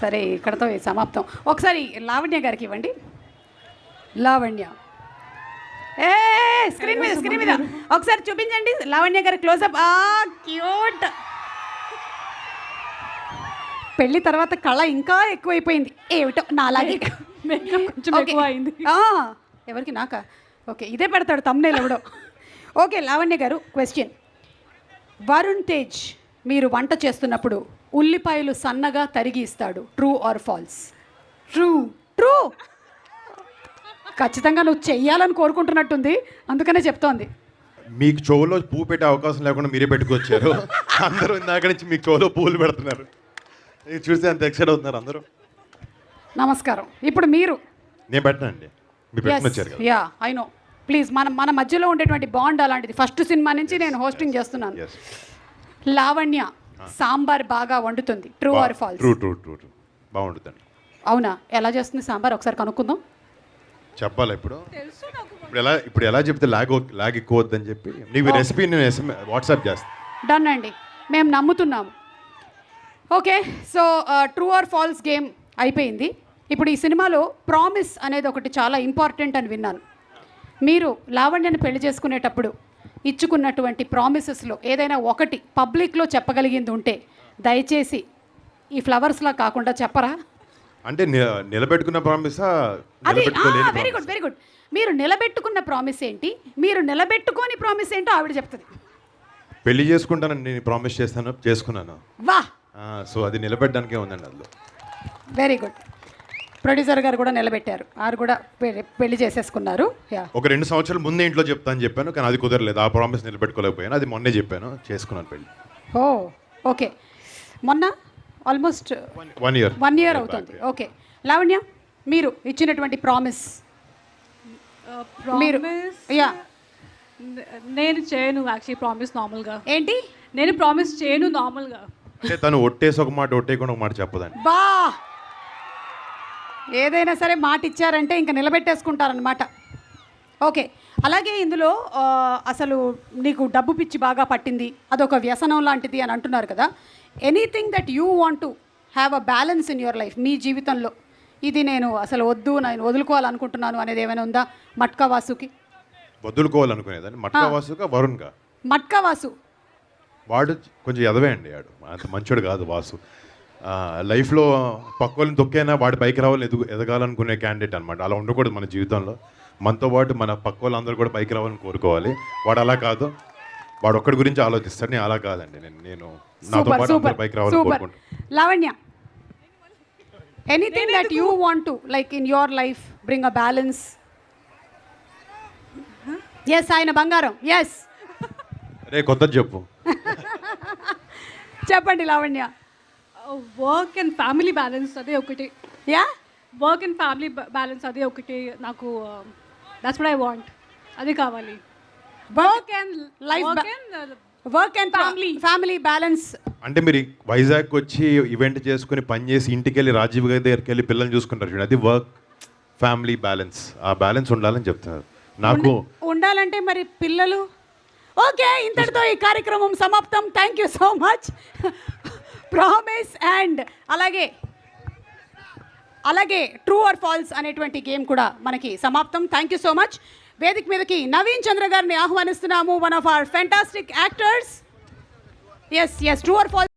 సరే ఇక్కడతో సమాప్తం. ఒకసారి లావణ్య గారికి ఇవ్వండి. లావణ్య ఏ స్క్రీన్ మీద ఒకసారి చూపించండి లావణ్య గారి క్లోజప్. క్యూట్. పెళ్ళి తర్వాత కళ ఇంకా ఎక్కువైపోయింది ఏమిటో నాలాగే. కొంచెం ఎక్కువ అయింది. ఎవరికి? నాకా? ఓకే, ఇదే పెడతాడు తమ్నేల్ ఎవడో. ఓకే లావణ్య గారు, క్వశ్చన్. వరుణ్ తేజ్ మీరు వంట చేస్తున్నప్పుడు ఉల్లిపాయలు సన్నగా తరిగి ఇస్తాడు, true or false? True. True. ఖచ్చితంగా నువ్వు చెయ్యాలని కోరుకుంటున్నట్టుంది, అందుకనే చెప్తోంది. మీకు చెవులో పువ్వు పెట్టే అవకాశం లేకుండా మీరే పెట్టుకొచ్చారు. అందరూ ఇందాక నుంచి మీకు చెవులో పువ్వులు పెడుతున్నారు. ఇది చూస్తే అంత ఎక్సైట్ అవుతున్నారు అందరూ. నమస్కారం. ఇప్పుడు మీరు. నేను పెట్టనండి, మీరు పెట్టుకొచ్చారు కదా. Yeah I know. ప్లీజ్ మన మధ్యలో ఉండేటువంటి బాండ్ అలాంటిది. ఫస్ట్ సినిమా నుంచి నేను హోస్టింగ్ చేస్తున్నాను. లావణ్య సాంబార్ బాగా వండుతుంది, true or false? True true true true. బాగుంటుందండి. అవునా? ఎలా చేస్తుంది సాంబార్ ఒకసారి కనుక్కుందాం. చెప్పాలా ఇప్పుడు? ఇప్పుడు ఎలా చెప్తే లాగ్ ఎక్కువ వద్దని చెప్పి నీకు రెసిపీ నేను వాట్సాప్ చేస్తాను. డన్ అండి, మేము నమ్ముతున్నాము. Okay, so true or false game అయిపోయింది. ఇప్పుడు ఈ సినిమాలో ప్రామిస్ అనేది ఒకటి చాలా ఇంపార్టెంట్ అని విన్నాను. మీరు లావణ్యను పెళ్లి చేసుకునేటప్పుడు ఇచ్చుకున్నటువంటి ప్రామిసెస్లో ఏదైనా ఒకటి పబ్లిక్లో చెప్పగలిగింది ఉంటే దయచేసి ఈ ఫ్లవర్స్లా కాకుండా చెప్పరా? అంటే నిలబెట్టుకున్న ప్రామిసా? Very good very good. మీరు నిలబెట్టుకున్న ప్రామిస్ ఏంటి, మీరు నిలబెట్టుకోని ప్రామిస్ ఏంటో ఆవిడ చెప్తుంది. పెళ్లి చేసుకుంటానని నేను ప్రామిస్ చేస్తాను, చేసుకున్నాను. వా. సో అది నిలబెట్టడానికే ఉందండి అందులో. Very good. ప్రొడ్యూసర్ గారు కూడా నిలబెట్టారు, వారు కూడా పెళ్లి చేసేసుకున్నారు. ఒక 2 సంవత్సరాల ముందే ఇంట్లో చెప్తాను చెప్పాను, కానీ అది కుదరలేదు. ఆ ప్రామిస్ నిలబెట్టుకోలేకపోయాను. అది మొన్నే చెప్పాను, చేసుకున్నాను పెళ్లి. ఓకే. మొన్న ఆల్మోస్ట్ 1 year అవుతుంది. ఓకే లావణ్య, మీరు ఇచ్చినటువంటి ప్రామిస్. నేను చేయను యాక్చువల్లీ ప్రామిస్ నార్మల్గా. ఏంటి? నేను ప్రామిస్ చేయను నార్మల్గా. అంటే తను ఒట్టేసి ఒక మాట, ఒట్టేయకుండా ఒక మాట చెప్పదండి. బా, ఏదైనా సరే మాట ఇచ్చారంటే ఇంకా నిలబెట్టేసుకుంటారనమాట. ఓకే, అలాగే ఇందులో అసలు నీకు డబ్బు పిచ్చి బాగా పట్టింది, అదొక వ్యసనం లాంటిది అని అంటున్నారు కదా. Anything that you want to have a balance in your life, మీ జీవితంలో ఇది నేను అసలు వద్దు, నేను వదులుకోవాలనుకుంటున్నాను అనేది ఏమైనా ఉందా? మట్కా వాసుకి వదులుకోవాలనుకునేదాన్ని. మట్కా వాసుగా వరుణ్గా? మట్కా వాసు వాడు కొంచెం ఎదవే అండి, వాడు అంత మంచోడు కాదు వాసు. లైఫ్లో పక్కోళ్ళని తొక్కైనా వాడి పైకి రావాలని ఎదగాలనుకునే క్యాండిడేట్ అనమాట. అలా ఉండకూడదు మన జీవితంలో. మనతో పాటు మన పక్క వాళ్ళందరూ కూడా పైకి రావాలని కోరుకోవాలి. వాడు అలా కాదు, వాడు ఒక్కడి గురించి ఆలోచిస్తాడు. నేను అలా కాదండి, నేను నాతో పాటు అందరూ పైకి రావాలని కోరుకుంటాను. Lavanya, anything that you want to like in your life bring a balance. Yes, ఆయన బంగారం. ఎస్, రే కొత్త చెప్పు. చెప్పండి Lavanya. Work and family balance అదే ఒకటి. Yeah, work and family balance అదే ఒకటి నాకు. That's what I want. అది కావాలి. Work and life, work and family balance. అంటే మీరు వైజాగ్ వచ్చి ఈవెంట్ చేసుకుని పని చేసి ఇంటికి వెళ్ళి రాజీవ్ గారి దగ్గరికి వెళ్ళి పిల్లల్ని చూసుకుంటారు చూడండి, అది వర్క్ ఫ్యామిలీ బ్యాలెన్స్. ఆ బ్యాలెన్స్ ఉండాలని చెప్తున్నారు నాకు. ఉండాలంటే మరి పిల్లలు. ఓకే, ఇంతటితో ఈ కార్యక్రమం సమాప్తం. Thank you so much. Promise and అలాగే ట్రూ ఆర్ ఫాల్స్ అనేటువంటి గేమ్ కూడా మనకి సమాప్తం. Thank you so much. వేదిక మీదకి నవీన్ చంద్ర గారిని ఆహ్వానిస్తున్నాము, one of our fantastic actors. Yes, true or falls.